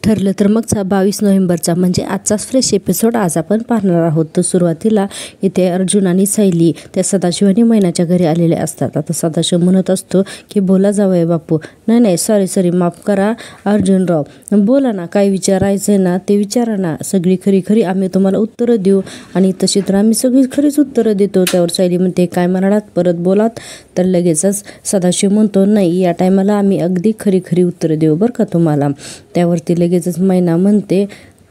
ठरलं तर मगचा 22 नोव्हेंबरचा म्हणजे आजचाच फ्रेश एपिसोड आज आपण पाहणार आहोत. तर सुरुवातीला इथे अर्जुन आणि सायली त्या सदाशिव आणि मैनाच्या घरी आलेले असतात. आता सदाशिव म्हणत असतो की बोला जावई बापू. नाही सॉरी माफ करा अर्जुनराव, बोला ना, काय विचारायचं आहे ना ते विचारा ना, सगळी खरी आम्ही तुम्हाला उत्तरं देऊ. आणि तशी तर आम्ही सगळी खरीच उत्तरं देतो. त्यावर सायली म्हणते काय म्हणालात, परत बोलात. तर लगेचच सदाशिव म्हणतो नाही, या टायमाला आम्ही अगदी खरी उत्तरं देऊ बरं का तुम्हाला. त्यावरती लगेचच मैना म्हणते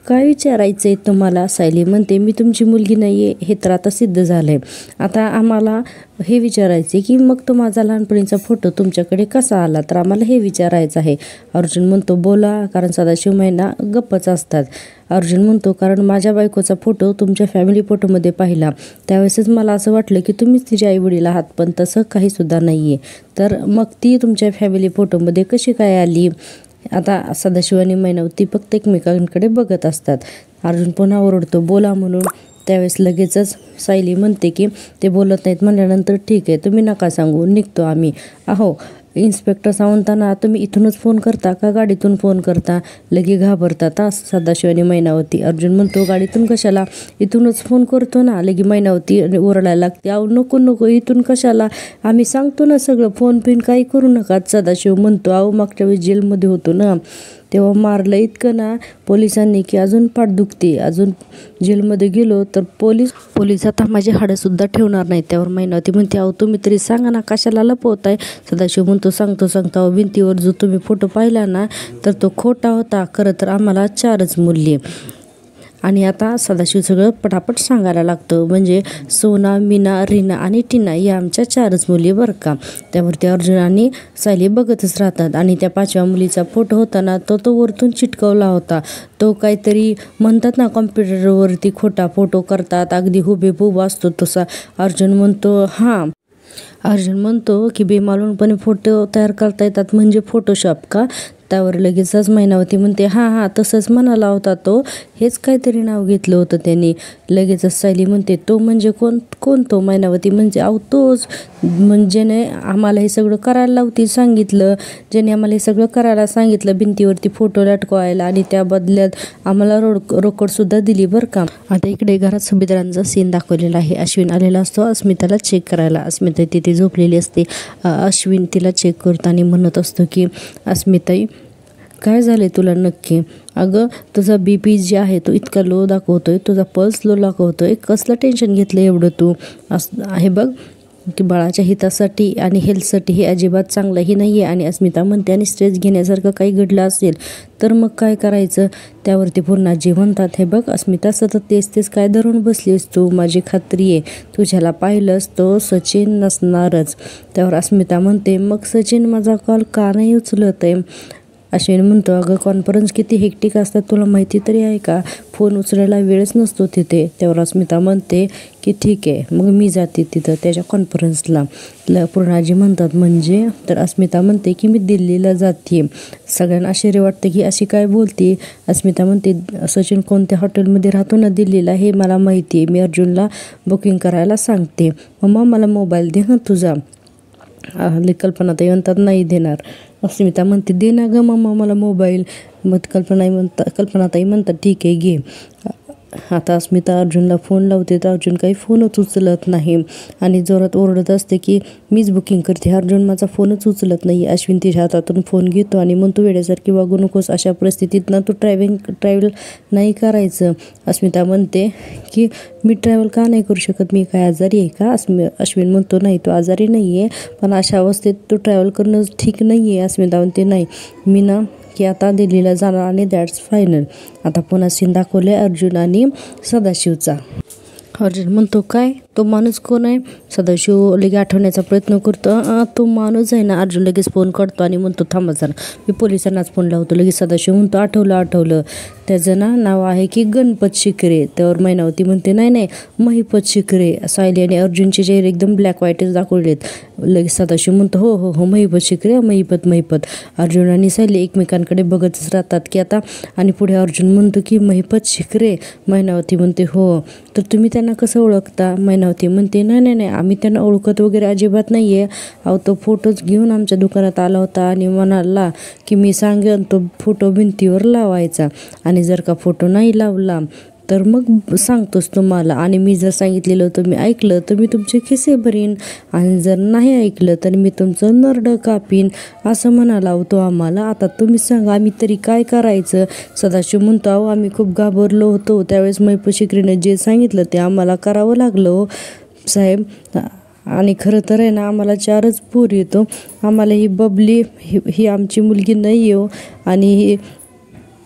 काय विचारायचं आहे तुम्हाला. सायली म्हणते मी तुमची मुलगी नाही आहे, हे तर आता सिद्ध झालं आहे. आता आम्हाला हे विचारायचं आहे की मग तो माझा लहानपणीचा फोटो तुमच्याकडे कसा आला, तर आम्हाला हे विचारायचं आहे. अर्जुन म्हणतो बोला, कारण सदाशिव मैना गप्पच असतात. अर्जुन म्हणतो कारण माझ्या बायकोचा फोटो तुमच्या फॅमिली फोटोमध्ये पाहिला, त्यावेळेसच मला असं वाटलं की तुम्हीच तिचे आईवडील आहात, पण तसं काहीसुद्धा नाही आहे. तर मग ती तुमच्या फॅमिली फोटोमध्ये कशी काय आली. आता सदाशिव आणि मैनावती फक्त एकमेकांकडे बघत असतात. अर्जुन पुन्हा ओरडतो बोला म्हणून. त्यावेळेस लगेचच सायली म्हणते की ते बोलत नाहीत म्हणल्यानंतर ठीक आहे, तुम्ही नका सांगू, निघतो आम्ही. अहो इन्स्पेक्टर सावंतांना तुम्ही इथूनच फोन करता का गाडीतून फोन करता, लगे घाबरतात सदाशिव आणि मैनावती. अर्जुन म्हणतो गाडीतून कशाला, इथूनच फोन करतो ना. लगे मैनावती ओरडायला लागते अहो नको इथून कशाला, आम्ही सांगतो ना सगळं, फोन पिन काही करू नका. सदाशिव म्हणतो अहो मागच्या वेळेस जेलमध्ये होतो ना, तेव्हा मारलं इतकं ना पोलिसांनी की अजून पाठ दुखते, अजून जेलमध्ये गेलो तर पोलीस आता माझी हाडंसुद्धा ठेवणार नाही. त्यावर मैनावती म्हणते अहो तुम्ही तरी सांगा ना, कशाला लपवताय. सदाशिव म्हणतो सांगतो भिंतीवर जो तुम्ही फोटो पाहिला ना तर तो खोटा होता, खरं तर आम्हाला 4च मुली. आणि आता सदाशिव सगळं पटापट सांगायला लागतं, म्हणजे सोना, मीना, रीना आणि टीना या आमच्या 4च मुली बरं का. त्यावरती अर्जुन आणि सायली बघतच राहतात. आणि त्या 5व्या मुलीचा फोटो होता ना तो वरतून चिटकवला होता. तो काहीतरी म्हणतात ना कॉम्प्युटरवरती खोटा फोटो करतात, अगदी हुबेहूब असतो तसा. अर्जुन म्हणतो की बेमालूनपणे फोटो तयार करता येतात म्हणजे फोटोशॉप का. त्यावर लगेचच मैनावती म्हणते हां तसंच म्हणाला होता तो, हेच काहीतरी नाव घेतलं होतं त्यांनी. लगेचच सायली म्हणते तो म्हणजे कोण तो. मैनावती म्हणजे अहो तोच, ज्याने आम्हाला हे सगळं करायला ज्याने आम्हाला हे सगळं करायला सांगितलं, भिंतीवरती फोटो लटकवायला, आणि त्या बदल्यात आम्हाला रोकडसुद्धा दिली बरं का. आता इकडे घरात सुभेदारांचा सीन दाखवलेला आहे. अश्विन आलेला असतो अस्मिताला चेक करायला. अस्मिता तिथे झोपलेली असते. अश्विन तिला चेक करताना म्हणत असतो की अस्मिताई काय झाले तुला नक्की. अगं तुझा BP जे आहे तो इतका लो दाखवतोय, तुझा पल्स लो दाखवतोय, कसलं टेन्शन घेतलं एवढं तू. हे बघ की बाळाच्या हितासाठी आणि हेल्थसाठी हे अजिबात चांगलंही नाही आहे. आणि अस्मिता म्हणते आणि स्ट्रेस घेण्यासारखं काही घडलं असेल तर मग काय करायचं. त्यावरती पूर्णाजी म्हणतात हे बघ अस्मिता, सतत तेच काय धरून बसलीस तू, माझी खात्री आहे तुझ्याला पाहिलंस तो सचिन नसणारच. त्यावर अस्मिता म्हणते मग सचिन माझा कॉल का नाही उचलत आहे. अश्विन म्हणतो अगं कॉन्फरन्स किती हेक्टिक असतात तुला माहिती तरी आहे का, फोन उचलायला वेळच नसतो तिथे. त्यावर अस्मिता म्हणते की ठीक आहे मग मी जाते तिथं त्याच्या कॉन्फरन्सला. पूर्णाजी म्हणतात म्हणजे, तर अस्मिता म्हणते की मी दिल्लीला जाते. सगळ्यांना आश्चर्य वाटतं की अशी काय बोलते. अस्मिता म्हणते सचिन कोणत्या हॉटेलमध्ये राहतो ना दिल्लीला हे मला माहिती आहे, मी अर्जुनला बुकिंग करायला सांगते. मम्मा मला मोबाईल दे ना तुझा. कल्पनाताई म्हणतात नाही देणार. अस्मिता म्हणते दे ना गं मम्मा मला मोबाईल. मग कल्पनाताई म्हणतात ठीक आहे घे. आता अस्मिता अर्जुनला फोन लावते तर अर्जुन काही फोनच उचलत नाही आणि जोरात ओरडत असते की मीच बुकिंग करते, अर्जुन माझा फोनच उचलत नाही. अश्विन तिच्या हातातून फोन घेतो आणि म्हणतो वेड्यासारखी वागू नकोस, अशा परिस्थितीत ना तू ट्रॅव्हल नाही करायचं. अस्मिता म्हणते की मी ट्रॅव्हल का नाही करू शकत, मी काय आजारी आहे का. अश्विन म्हणतो नाही तू आजारी नाही आहे, पण अशा अवस्थेत तू ट्रॅव्हल करणं ठीक नाही आहे. अस्मिता म्हणते नाही मी ना की आता दिल्लीला जाणार आणि दॅट्स फायनल. आता पुन्हा सीन दाखवले अर्जुन आणि सदाशिवचा. अर्जुन म्हणतो काय तो माणूस कोण आहे. सदाशिव लगे आठवण्याचा प्रयत्न करतो. तो माणूस आहे ना. अर्जुन लगेच फोन करतो आणि म्हणतो थांबा जरा मी पोलिसांनाच फोन लावतो. लगेच सदाशिव म्हणतो आठवलं. त्याचं नाव आहे की गणपत शिकरे. त्यावर मैनावती म्हणते नाही नाही महिपत शिकरे. सायली आणि अर्जुनचे चेहरे एकदम ब्लॅक व्हाईटच दाखवलेत. लगेच सदाशिव म्हणतो हो हो हो महिपत शिकरे, महिपत. अर्जुन आणि सायली एकमेकांकडे बघतच राहतात की आता. आणि पुढे अर्जुन म्हणतो की महिपत शिकरे. मैनावती म्हणते हो, तर तुम्ही त्यांना कसं ओळखता? मैनावती म्हणते नाही नाही आम्ही त्यांना ओळखत वगैरे अजिबात नाही आहे. अहो तो फोटोच घेऊन आमच्या दुकानात आला होता आणि म्हणाला की मी सांगेन तो फोटो भिंतीवर लावायचा, आणि जर का फोटो नाही लावला तर मग सांगतोच तुम्हाला, आणि मी जर सांगितलेलं तुम्ही ऐकलं तर मी तुमचे खिसे भरीन, आणि जर नाही ऐकलं तर मी तुमचं नरडं कापीन, असं म्हणाला होतो आम्हाला. आता तुम्ही सांगा आम्ही तरी काय करायचं? सदाशिव म्हणतो अहो आम्ही खूप घाबरलो होतो त्यावेळेस महिपत शिकरीनं जे सांगितलं ते आम्हाला करावं लागलं हो साहेब. आणि खरं तर आहे ना आम्हाला 4च पोरी येतो. आम्हाला ही बबली ही आमची मुलगी नाही हो, आणि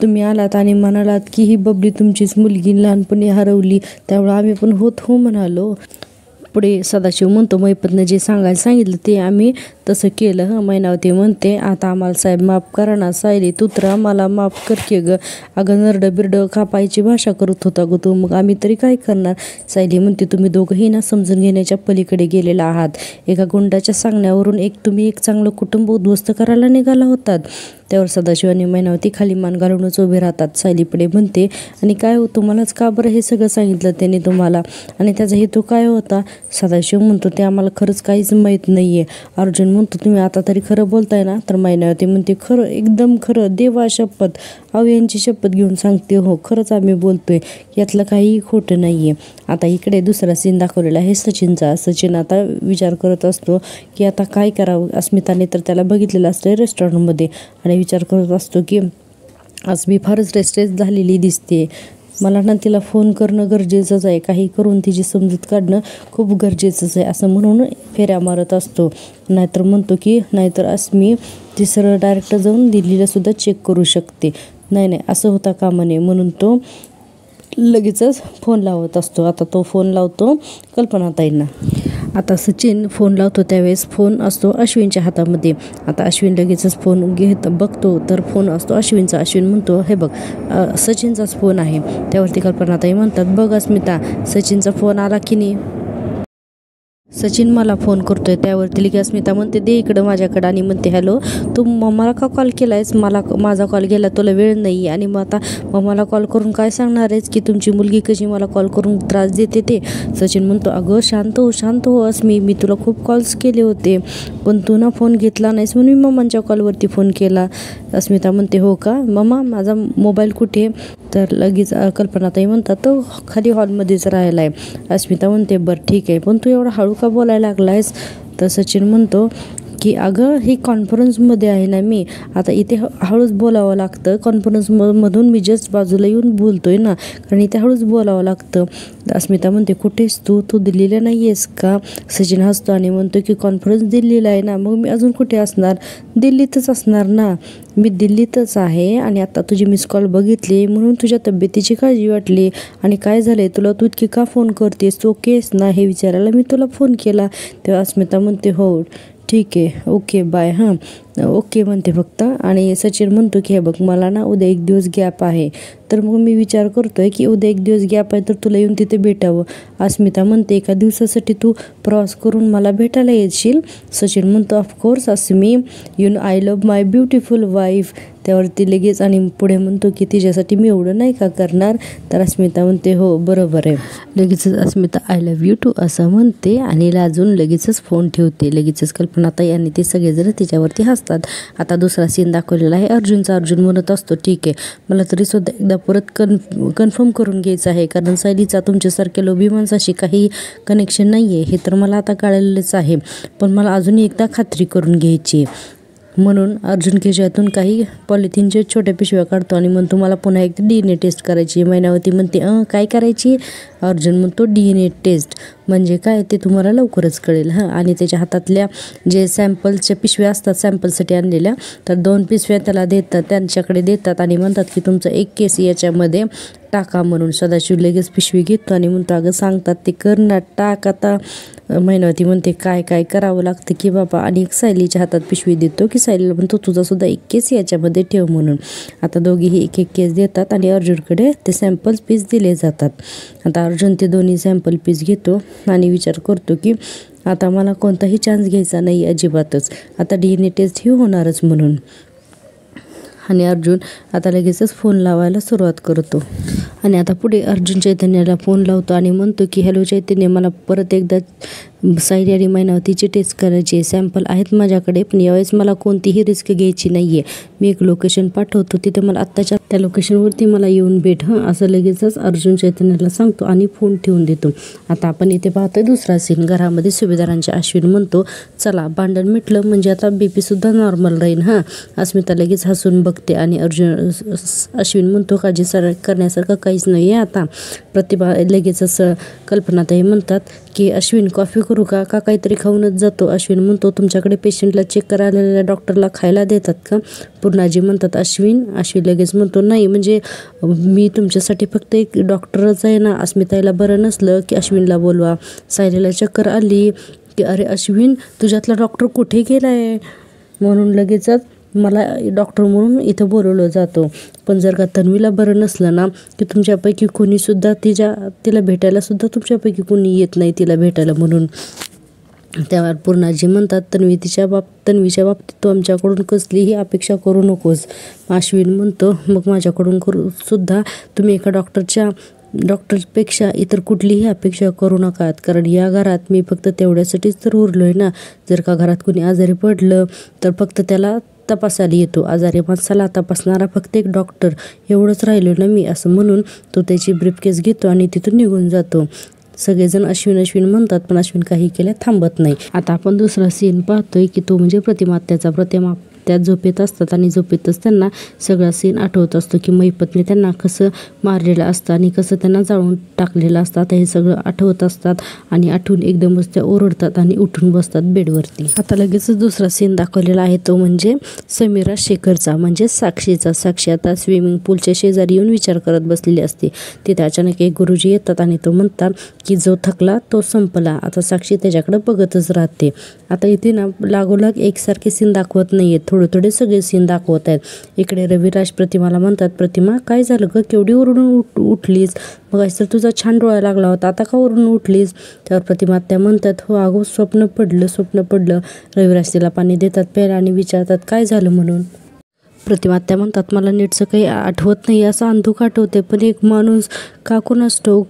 तुम्ही आलात आणि म्हणालात की ही बबली तुमचीच मुलगी लहानपणी हरवली, त्यामुळे आम्ही पण हो म्हणालो. पुढे सदाशिव म्हणतो महिपतनं जे सांगायला सांगितलं ते आम्ही तसं केलं. मैनावती म्हणते आता आम्हाला साहेब माफ करा ना. सायली तू तर आम्हाला माफ कर की ग. अगं नरडं बिरडं कापायची भाषा करत होता ग तू, मग आम्ही तरी काय करणार? सायली म्हणते तुम्ही दोघंही ना समजून घेण्याच्या पलीकडे गेलेला आहात. एका गुंडाच्या सांगण्यावरून तुम्ही एक चांगलं कुटुंब उद्ध्वस्त करायला निघाला होतात. त्यावर सदाशिव आणि मैनावती खाली मान घालूनच उभे राहतात. सायली पुढे म्हणते आणि काय हो तुम्हालाच का बरं हे सगळं सांगितलं त्याने तुम्हाला, आणि त्याचा हेतू काय होता? सदाशिव म्हणतो ते आम्हाला खरंच काहीच माहीत नाही आहे. अर्जुन म्हणतो तुम्ही आता तरी खरं बोलताय ना? तर मैनावती म्हणते खरं, एकदम खरं, देवा शपथ, अहो यांची शपथ घेऊन सांगते हो, खरंच आम्ही बोलतोय, यातलं काहीही खोटं नाही आहे. आता इकडे दुसरा सीन दाखवलेला आहे सचिनचा. सचिन आता विचार करत असतो की आता काय करावं. अस्मिताने तर त्याला बघितलेलं असतं रेस्टॉरंटमध्ये, आणि विचार करत असतो की आज मी फारच रेस्टलेस झालेली दिसते, मला ना तिला फोन करणं गरजेचंच आहे, काही करून तिची समजूत काढणं खूप गरजेचंच आहे, असं म्हणून फेऱ्या मारत असतो. नाहीतर म्हणतो की नाहीतर अस्मी ती सरळ डायरेक्ट जाऊन दिल्लीला सुद्धा चेक करू शकते, नाही असं होता कामा नये, म्हणून तो लगेचच फोन लावत असतो. आता तो फोन लावतो कल्पनाताईंना. आता सचिन फोन लावतो त्यावेळेस फोन असतो अश्विनच्या हातामध्ये. आता अश्विन लगेचच फोन बघतो तर फोन असतो अश्विनचा. अश्विन म्हणतो हे बघ सचिनचाच फोन आहे. त्यावरती कल्पनाताई म्हणतात बघ अस्मिता सचिनचा फोन आला की नाही? सचिन मला फोन करतोय. त्यावरती लगेच अस्मिता म्हणते दे इकडं माझ्याकडं, आणि म्हणते हॅलो तू मला का कॉल केला आहेस? माझा कॉल गेला, तुला वेळ नाही, आणि मग मला कॉल करून काय सांगणार आहेस की तुमची मुलगी कशी मला कॉल करून त्रास देते ते? सचिन म्हणतो अगं शांत हो अस्मी, मी तुला खूप कॉल्स केले होते पण तू ना फोन घेतला नाहीस म्हणून मी मम्मांच्या कॉलवरती फोन केला. अस्मिता म्हणते हो का मम्मा, माझा मोबाईल कुठे? तर लगेच कल्पनाताई म्हणतात तो खाली हॉलमध्येच राहिला आहे. अस्मिता म्हणते बरं ठीक आहे, पण तू एवढा हळू का बोलायला लागला आहेस? तर सचिन म्हणतो की अगं ही कॉन्फरन्समध्ये आहे ना मी, आता इथे हळूच बोलावं लागतं, कॉन्फरन्समधून मी जस्ट बाजूला येऊन बोलतोय ना, कारण इथे हळूच बोलावं लागतं. अस्मिता म्हणते कुठेस तू दिल्लीला नाही आहेस का? सचिन हसतो आणि म्हणतो की कॉन्फरन्स दिल्लीला आहे ना, मग मी अजून कुठे असणार? दिल्लीतच असणार ना, मी दिल्लीतच आहे. आणि आता तुझी मिस कॉल बघितली म्हणून तुझ्या तब्येतीची काळजी वाटली, आणि काय झालंय तुला, तू इतकी का फोन करतेस, तू ओकेस ना हे विचारायला मी तुला फोन केला. तेव्हा अस्मिता म्हणते हो ठीक आहे ओके बाय, हां ओके म्हणते फक्त. आणि सचिन म्हणतो की हे बघ मला ना उद्या 1 दिवस गॅप आहे, तर मग मी विचार करतोय की उद्या 1 दिवस गॅप आहे तर तुला येऊन तिथे भेटावं. अस्मिता म्हणते एका दिवसासाठी तू प्रवास करून मला भेटायला येशील? सचिन म्हणतो of course Asmi, I love my beautiful wife. त्यावरती लगेच आणि पुढे म्हणतो की तिच्यासाठी मी एवढं नाही का करणार? तर अस्मिता म्हणते हो बरोबर आहे. लगेचच अस्मिता आय लव्ह यू टू असं म्हणते आणि लाजून लगेचच फोन ठेवते. लगेचच कल्पनाताई आणि ते सगळेजण तिच्यावरती हसतात. आता दुसरा सीन दाखवलेला आहे अर्जुनचा. अर्जुन म्हणत असतो ठीक आहे, मला तरी सुद्धा एकदा परत कन्फर्म करून घ्यायचं आहे, कारण सायलीचा तुमच्यासारख्या लोभी माणसाशी काही कनेक्शन नाही आहे हे तर मला आता कळलेलंच आहे, पण मला अजूनही एकदा खात्री करून घ्यायची आहे. म्हणून अर्जुन खिशातून काही पॉलिथिनच्या छोट्या पिशव्या काढतो आणि म्हणतो मला पुन्हा एकदा DNA टेस्ट करायची. मैनावती म्हणते काय करायची? अर्जुन म्हणतो DNA टेस्ट म्हणजे काय ते तुम्हाला लवकरच कळेल. आणि त्याच्या हातातल्या जे सॅम्पल्सच्या पिशव्या असतात सॅम्पलसाठी आणलेल्या, तर 2 पिशव्या त्याला देतात, त्यांच्याकडे देतात आणि म्हणतात की तुमचा एक केस याच्यामध्ये टाका म्हणून. सदाशिव लगेच पिशवी घेतो आणि म्हणतो अगं सांगतात ते कर ना, टाक आता. मैनावती म्हणते काय काय करावं लागतं की बाबा, आणि एक सायलीच्या हातात पिशवी देतो की सायलीला म्हणतो तुझासुद्धा एक केस याच्यामध्ये ठेव म्हणून. आता दोघीही एक एक केस देतात आणि अर्जुनकडे ते सॅम्पल्स पीस दिले जातात. आता अर्जुन ते दोन्ही सॅम्पल पीस घेतो आणि विचार करतो की आता मला कोणताही चान्स घ्यायचा नाही अजिबातच, आता DNA टेस्ट ही होणारच म्हणून. आणि अर्जुन आता लगेचच फोन लावायला सुरुवात करतो. आणि आता पुढे अर्जुन चैतन्याला फोन लावतो आणि म्हणतो की हॅलो चैतन्य, मला परत एकदा सायली आणि मैनावतीची टेस्ट करायची आहे. सॅम्पल आहेत माझ्याकडे, पण यावेळेस मला कोणतीही रिस्क घ्यायची नाही आहे. मी एक लोकेशन पाठवतो, तिथे मला आत्ताच्या त्या लोकेशनवरती मला येऊन भेट असं लगेचच अर्जुन चैतन्याला सांगतो आणि फोन ठेवून देतो. आता आपण इथे पाहतोय दुसरा सीन. घरामध्ये सुभेदारांच्या अश्विन म्हणतो चला भांडण मिटलं म्हणजे आता BP-सुद्धा नॉर्मल राहील. अस्मिता लगेच हसून बघते आणि अश्विन म्हणतो काळजी करण्यासारखं काहीच नाही आहे आता. प्रतिभा लगेचच कल्पनाताई म्हणतात की अश्विन कॉफी करू का काहीतरी खाऊनच जातो. अश्विन म्हणतो तुमच्याकडे पेशंटला चेक करायला डॉक्टरला खायला देतात का. पूर्णाजी म्हणतात अश्विन लगेच म्हणतो नाही म्हणजे मी तुमच्यासाठी फक्त एक डॉक्टरच आहे ना. अस्मिताईला बरं नसलं की अश्विनला बोलवा. सायलीला चक्कर आली की अरे अश्विन तुझ्यातला डॉक्टर कुठे गेला आहे म्हणून लगेचच मला डॉक्टर म्हणून इथं बोलवलं जातो. पण जर का तन्वीला बरं नसलं ना की तुमच्यापैकी कोणीसुद्धा तिला भेटायलासुद्धा तुमच्यापैकी कोणी येत नाही तिला भेटायला म्हणून. त्यावर पूर्णाजी म्हणतात तन्वीच्या बाबतीत तू आमच्याकडून कसलीही अपेक्षा करू नकोस. अश्विन म्हणतो मग माझ्याकडून सुद्धा तुम्ही एका डॉक्टरपेक्षा इतर कुठलीही अपेक्षा करू नकात, कारण या घरात मी फक्त तेवढ्यासाठीच तर उरलो आहे ना. जर का घरात कोणी आजारी पडलं तर फक्त त्याला तपासायला येतो, आजारी माणसाला तपासणारा फक्त एक डॉक्टर एवढंच राहिलो ना मी, असं म्हणून तो त्याची ब्रीफकेस घेतो आणि तिथून निघून जातो. सगळेजण अश्विन म्हणतात पण अश्विन काही केल्या थांबत नाही. आता आपण दुसरा सीन पाहतोय की तो म्हणजे प्रतिमा त्या झोपेत असतात आणि झोपेतच त्यांना सगळा सीन आठवत असतो की मैपतने त्यांना कसं मारलेलं असतं आणि कसं त्यांना जाळून टाकलेलं असतात. हे सगळं आठवत असतात आणि आठवून एकदमच त्या ओरडतात आणि उठून बसतात बेडवरती. आता लगेचच दुसरा सीन दाखवलेला आहे तो म्हणजे समीरा शेखरचा म्हणजे साक्षीचा. साक्षी आता स्विमिंग पूलच्या शेजारी येऊन विचार करत बसलेली असते. तिथे अचानक एक गुरुजी येतात आणि तो म्हणतात की जो थकला तो संपला. आता साक्षी त्याच्याकडे बघतच राहते. आता इथे ना लागोलाग एकसारखे सीन दाखवत नाहीयेत, थोडे सगळे सीन दाखवत आहेत. इकडे रविराज प्रतिमाला म्हणतात प्रतिमा काय झालं ग, केवढी ओरडून उठलीस, मग तर तुझा छान डोळा लागला होता, आता का ओरडून उठलीस. त्यावर प्रतिमा त्या म्हणतात हो अगो स्वप्न पडलं. रविराज तिला पाणी देतात प्यायला आणि विचारतात काय झालं म्हणून. प्रतिमा त्या म्हणतात मला नीटचं काही आठवत नाही, असं अंधुक आठवते, पण एक माणूस का कोणास ठाऊक,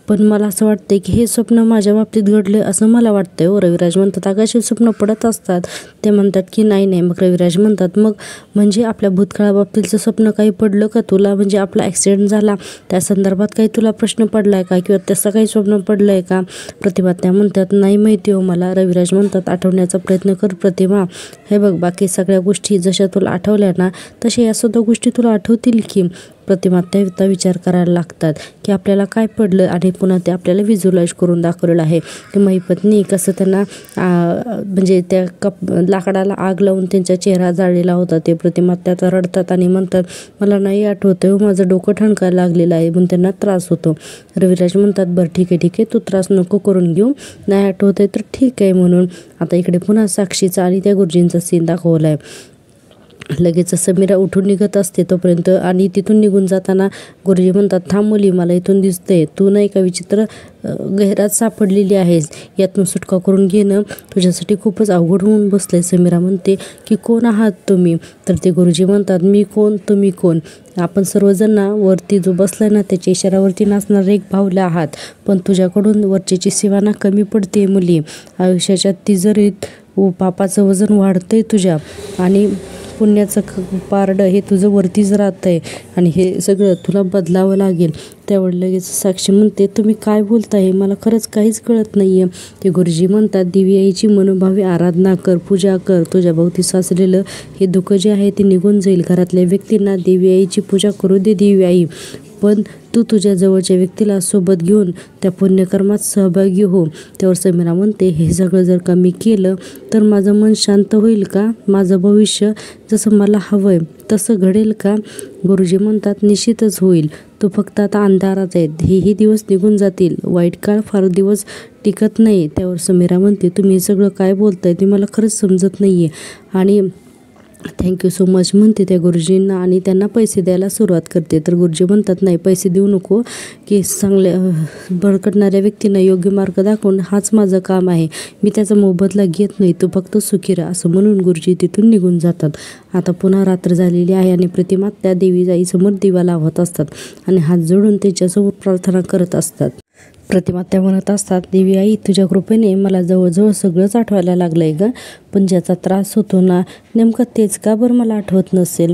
पण मला असं वाटतंय की हे स्वप्न माझ्या बाबतीत घडलं असं मला वाटतंय. रविराज म्हणतात अगाशी स्वप्न पडत असतात. ते म्हणतात की नाही. मग रविराज म्हणतात मग म्हणजे आपल्या भूतकाळाबाबतीचं स्वप्न काही पडलं का तुला, म्हणजे आपला ॲक्सिडेंट झाला त्या संदर्भात काही तुला प्रश्न पडलाय का किंवा तसं काही स्वप्न पडलं आहे का. प्रतिमा त्या म्हणतात नाही माहिती हो मला. रविराज म्हणतात आठवण्याचा प्रयत्न कर प्रतिमा, हे बघ बाकी सगळ्या गोष्टी जशा तुला आठवल्या ना तशा या सुद्धा गोष्टी तुला आठवतील की. प्रतिमा त्या विचार करायला लागतात की आपल्याला काय पडलं आणि पुन्हा ते आपल्याला व्हिज्युअलाइज करून दाखवलेलं आहे की मैपतनी कसं त्यांना म्हणजे त्या लाकडाला आग लावून त्यांचा चेहरा जाळलेला होता. ते प्रतिमा त्या रडतात आणि म्हणतात मला नाही आठवतं, माझं डोकं ठणकायला लागलेलं आहे म्हणून त्यांना त्रास होतो. रविराज म्हणतात बरं ठीक आहे तू त्रास नको करून घेऊ, नाही आठवत आहे तर ठीक आहे म्हणून. आता इकडे पुन्हा साक्षीचा आणि त्या गुरुजींचा सीन दाखवला आहे. लगेच समीरा उठून निघत असते तोपर्यंत आणि तिथून निघून जाताना गुरुजी म्हणतात थांब मुली, मला इथून दिसतंय तू नाही का विचित्र गैरात सापडलेली आहेस, यातून सुटका करून घेणं तुझ्यासाठी खूपच अवघड होऊन बसलंय. समीरा म्हणते की कोण आहात तुम्ही. तर ते गुरुजी म्हणतात मी कोण तुम्ही कोण, आपण सर्वजण ना वरती जो बसलाय ना त्याच्या इशाऱ्यावरती नाचणारे एक बाहुले आहात, पण तुझ्याकडून वरचेची सेवा ना कमी पडते मुली. आयुष्याच्या तिजोरीत पापाचं वजन वाढतंय तुझ्या आणि पुण्याचं पारडं हे तुझं वरतीच राहतंय आणि हे सगळं तुला बदलावं लागेल. त्यावर लगेच साक्षी म्हणते तुम्ही काय बोलताय, मला खरंच काहीच कळत नाही आहे. ते गुरुजी म्हणतात देवी आईची मनोभावे आराधना कर, पूजा कर, तुझ्या भोवती साचलेलं हे दुःख जे आहे ते निघून जाईल. घरातल्या व्यक्तींना देवी आईची पूजा करू दे. देवी आई पण तू तुझ्या जवळच्या व्यक्तीला सोबत घेऊन त्या पुण्यकर्मात सहभागी हो. त्यावर समीरा म्हणते, हे सगळं जर का मी केलं तर माझं मन शांत होईल का? माझं भविष्य जसं मला हवं आहे तसं घडेल का? गुरुजी म्हणतात, निश्चितच होईल. तो फक्त आता अंधारात आहे. हेही दिवस निघून जातील. वाईट काळ फार दिवस टिकत नाही. त्यावर समीरा म्हणते, तुम्ही हे सगळं काय बोलताय ते मला खरंच समजत नाही आहे. आणि थँक्यू सो मच म्हणते त्या गुरुजींना आणि त्यांना पैसे द्यायला सुरुवात करते. तर गुरुजी म्हणतात, नाही पैसे देऊ नको, की चांगल्या भरकटणाऱ्या व्यक्तींना योग्य मार्ग दाखवून हाच माझं काम आहे. मी त्याचा मोबदला घेत नाही. तो फक्त सुखी राहा असं म्हणून गुरुजी तिथून निघून जातात. आता पुन्हा रात्र झालेली आहे आणि प्रतिमा त्या देवी आईसमोर दिवा लावत असतात आणि हात जोडून त्यांच्यासमोर प्रार्थना करत असतात. प्रतिमा त्या म्हणत असतात, देवी आई, तुझ्या कृपेने मला जवळजवळ सगळंच आठवायला लागलं आहे गं. पण ज्याचा त्रास होतो ना, नेमकं तेच का बरं मला आठवत नसेल?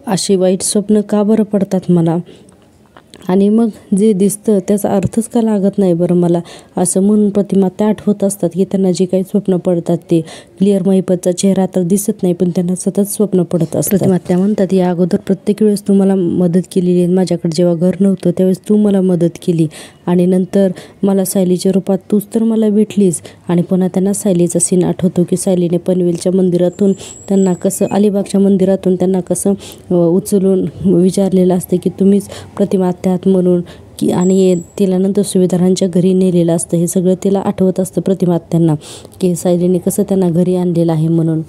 अशी वाईट स्वप्न का बरं पडतात मला? आणि मग जे दिसतं त्याचा अर्थच का लागत नाही बरं मला? असं म्हणून प्रतिमा त्या आठवत असतात की त्यांना जे काही स्वप्न पडतात ते क्लिअर महिपतचा चेहरा तर दिसत नाही, पण त्यांना सतत स्वप्न पडत असतात. प्रतिमा त्या म्हणतात, या अगोदर प्रत्येक वेळेस तू मला मदत केलेली आहे. माझ्याकडे जेव्हा घर नव्हतं त्यावेळेस तू मला मदत केली आणि नंतर मला सायलीच्या रूपात तूच तर मला भेटलीस. आणि पुन्हा त्यांना सायलीचा सीन आठवतो की सायलीने पनवेलच्या मंदिरातून त्यांना कसं, अलिबागच्या मंदिरातून त्यांना कसं उचलून विचारलेलं असतं की तुम्हीच प्रतिमा त्यात म्हणून की, आणि तिला नंतर सुभेदारांच्या घरी नेलेलं असतं. हे सगळं तिला आठवत असतं प्रतिमा त्यांना की सायलीने कसं त्यांना घरी आणलेलं आहे म्हणून.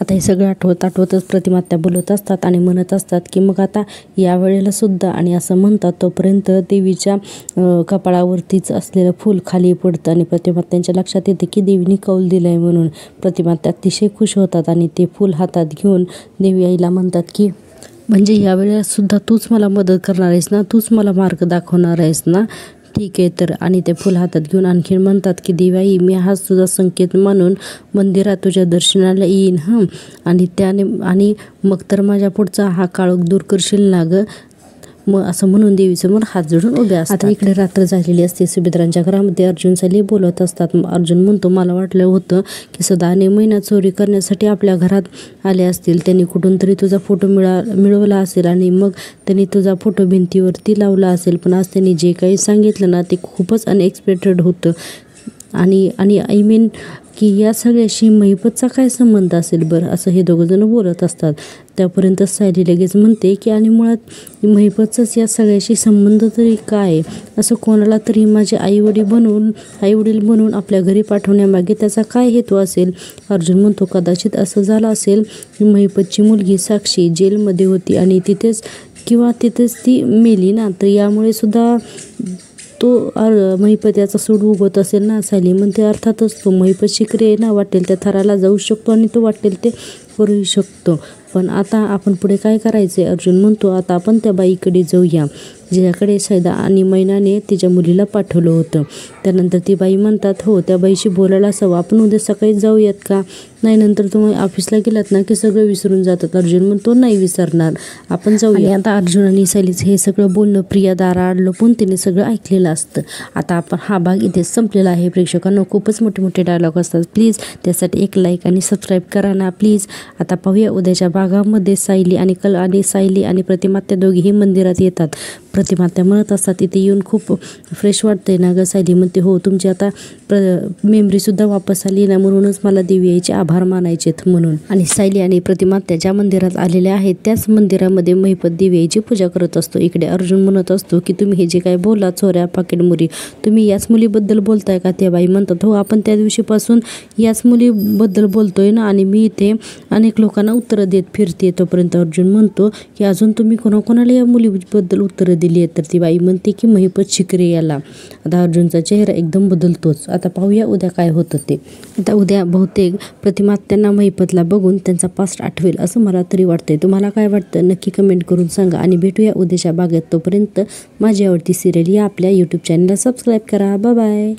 आता हे सगळं आठवतच प्रतिमा त्या बोलत असतात आणि म्हणत असतात की मग आता या वेळेला सुद्धा, आणि असं म्हणतात तोपर्यंत देवीच्या कपाळावरतीच असलेलं फूल खाली पडतं आणि प्रतिमा त्यांच्या लक्षात येते की देवीने कौल दिलं आहे म्हणून. प्रतिमा त्या अतिशय खुश होतात आणि ते फूल हातात घेऊन देवी आईला म्हणतात की म्हणजे यावेळेला सुद्धा तूच मला मदत करणार आहेस ना, तूच मला मार्ग दाखवणार आहेस ना, ठीक आहे तर. आणि ते फुल हातात घेऊन आणखीन म्हणतात की देवाई, मी हाच तुझा संकेत मानून मंदिरात तुझ्या दर्शनाला येईन आणि मग तर माझ्या पुढचा हा काळोख दूर करशील ना गं. मग असं म्हणून देवीसमोर हात जोडून उभ्या असतात. आता इकडे रात्र झालेली असते. सुभेदारांच्या घरामध्ये अर्जुन सायली बोलत असतात. अर्जुन म्हणतो, मला वाटलं होतं की सदा अनेक महिन्यात चोरी करण्यासाठी आपल्या घरात आले असतील. त्यांनी कुठून तरी तुझा फोटो मिळवला असेल आणि मग त्यांनी तुझा फोटो भिंतीवरती लावला असेल. पण आज त्यांनी जे काही सांगितलं ना ते खूपच अनएक्सपेक्टेड होतं. आणि आय मीन की या सगळ्याशी महिपतचा काय संबंध असेल बरं, असं हे दोघंजण बोलत असतात. त्यापर्यंत सायली लगेच म्हणते की आणि मुळात महिपतचाच या सगळ्याशी संबंध तरी काय? असं कोणाला तरी माझे आईवडील बनून आपल्या घरी पाठवण्यामागे त्याचा काय हेतू असेल? अर्जुन म्हणतो, कदाचित असं झालं असेल की महिपतची मुलगी साक्षी जेलमध्ये होती आणि तिथेच ती मेली ना, तर यामुळे सुद्धा तो महिपत याचा सूड उगवत असेल ना. सायली म्हणते, अर्थातच तो महिपत शिकरे ना, वाटेल त्या थराला जाऊ शकतो आणि तो वाटेल ते करू शकतो. पण आता आपण पुढे काय करायचे? अर्जुन म्हणतो, आता आपण त्या बाईकडे जाऊया ज्याकडे सैदा आणि मैनाने तिच्या मुलीला पाठवलं होतं. त्यानंतर ती बाई म्हणतात, हो त्या बाईशी बोलायला हवं, आपण उद्या सकाळी जाऊयात का? नाही, नंतर तुम्ही ऑफिसला गेलात ना की सगळं विसरून जातात. अर्जुन म्हणतो, नाही विसरणार, आपण जाऊया. आता अर्जुन आणि सायलीचं हे सगळं बोलणं प्रिया दाराआड लपून तिने सगळं ऐकलेलं असतं. आता आपण हा भाग इथेच संपलेला आहे. प्रेक्षकांना खूपच मोठे डायलॉग असतात. प्लीज त्यासाठी एक लाईक आणि सबस्क्राईब करा ना प्लीज. आता पाहूया उद्याच्या भागामध्ये सायली आणि प्रतिमा त्या दोघीही मंदिरात येतात. प्रतिमा त्या म्हणत असतात, इथे येऊन खूप फ्रेश वाटतंय ना गं? सायली म्हणते, हो तुमची आता मेमरीसुद्धा वापस आली ना, म्हणूनच मला देवी आईचे आभार मानायचेत म्हणून. आणि सायली आणि प्रतिमा त्या ज्या मंदिरात आलेल्या आहेत त्याच मंदिरामध्ये महिपत देवी आईची पूजा करत असतो. इकडे अर्जुन म्हणत असतो की तुम्ही हे जे काय बोला चोऱ्या पाकिटमुरी, तुम्ही याच मुलीबद्दल बोलताय का? त्या बाई म्हणतात, हो आपण त्या दिवशीपासून याच मुलीबद्दल बोलतोय ना आणि मी इथे अनेक लोकांना उत्तरं देत फिरते. तोपर्यंत अर्जुन म्हणतो की अजून तुम्ही कोणाकोणाला या मुलीबद्दल उत्तरं दिली आहेत? तर ती बाई म्हणते की महिपत शिकरे याला. आता अर्जुनचा चेहरा एकदम बदलतोच. आता पाहूया उद्या काय होतं ते. आता उद्या बहुतेक प्रतिमा त्यांना महिपतला बघून त्यांचा पास्ट आठवेल असं मला तरी वाटतंय. तुम्हाला काय वाटतं नक्की कमेंट करून सांगा आणि भेटूया उद्याच्या भागात. तोपर्यंत माझी आवडती सिरियल या आपल्या यूट्यूब चॅनलला सबस्क्राईब करा. Bye bye.